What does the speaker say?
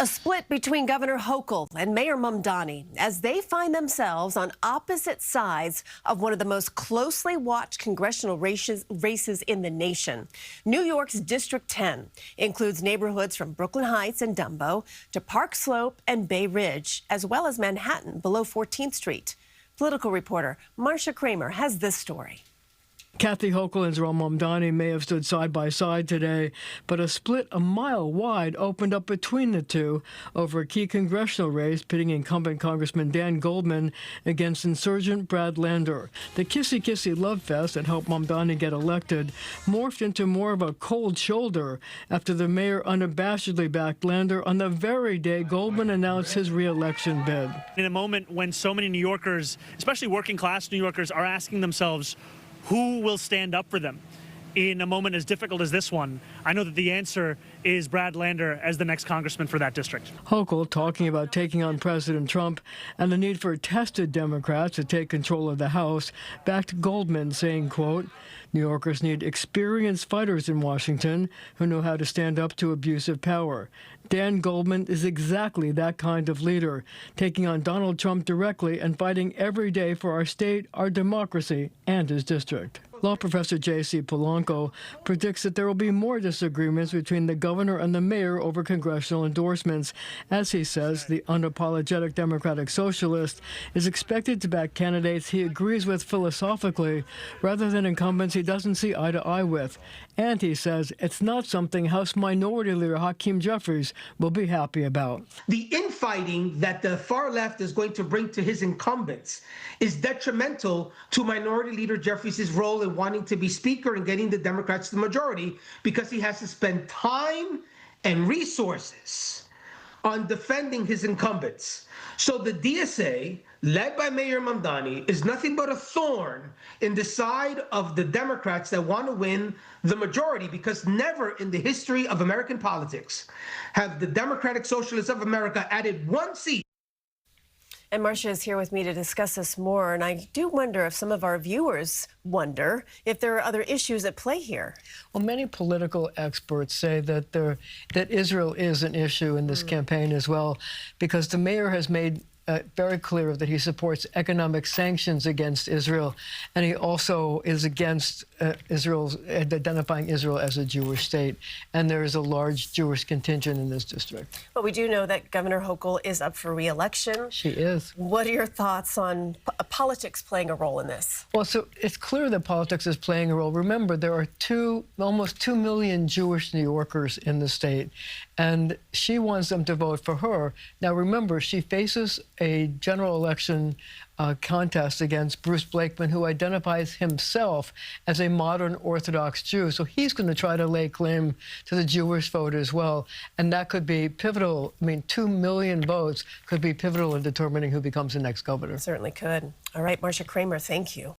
A split between Governor Hochul and Mayor Mamdani as they find themselves on opposite sides of one of the most closely watched congressional races in the nation. New York's District 10 includes neighborhoods from Brooklyn Heights and Dumbo to Park Slope and Bay Ridge, as well as Manhattan below 14th Street. Political reporter Marcia Kramer has this story. Kathy Hochul and Zerel Mamdani may have stood side by side today, but a split a mile wide opened up between the two over a key congressional race pitting incumbent Congressman Dan Goldman against insurgent Brad Lander. The kissy-kissy love fest that helped Mamdani get elected morphed into more of a cold shoulder after the mayor unabashedly backed Lander on the very day Goldman announced his re-election bid. In a moment when so many New Yorkers, especially working-class New Yorkers, are asking themselves, who will stand up for them in a moment as difficult as this one? I know that the answer is Brad Lander as the next congressman for that district. Hochul talking about taking on President Trump and the need for tested Democrats to take control of the House, backed Goldman, saying, quote, New Yorkers need experienced fighters in Washington who know how to stand up to abusive power. Dan Goldman is exactly that kind of leader, taking on Donald Trump directly and fighting every day for our state, our democracy, and his district. Law professor J.C. Polanco predicts that there will be more disagreements between the governor and the mayor over congressional endorsements. As he says, the unapologetic Democratic Socialist is expected to back candidates he agrees with philosophically rather than incumbents he doesn't see eye to eye with. And he says it's not something House Minority Leader Hakeem Jeffries will be happy about. The infighting that the far left is going to bring to his incumbents is detrimental to Minority Leader Jeffries' role in wanting to be Speaker and getting the Democrats the majority, because he has to spend time and resources on defending his incumbents. So the DSA, led by Mayor Mamdani, is nothing but a thorn in the side of the Democrats that want to win the majority, because never in the history of American politics have the Democratic Socialists of America added one seat. And Marcia is here with me to discuss this more, and I do wonder if some of our viewers wonder if there are other issues at play here. Well, many political experts say that that Israel is an issue in this campaign as well, because the mayor has made very clear that he supports economic sanctions against Israel, and he also is against identifying Israel as a Jewish state, and there is a large Jewish contingent in this district. But we do know that Governor Hochul is up for re-election. She is. What are your thoughts on politics playing a role in this? Well, so it's clear that politics is playing a role. Remember, there are almost 2 million Jewish New Yorkers in the state, and she wants them to vote for her. Now, remember, she faces a general election contest against Bruce Blakeman, who identifies himself as a modern Orthodox Jew. So he's going to try to lay claim to the Jewish vote as well. And that could be pivotal. I mean, 2 million votes could be pivotal in determining who becomes the next governor. Certainly could. All right, Marcia Kramer, thank you.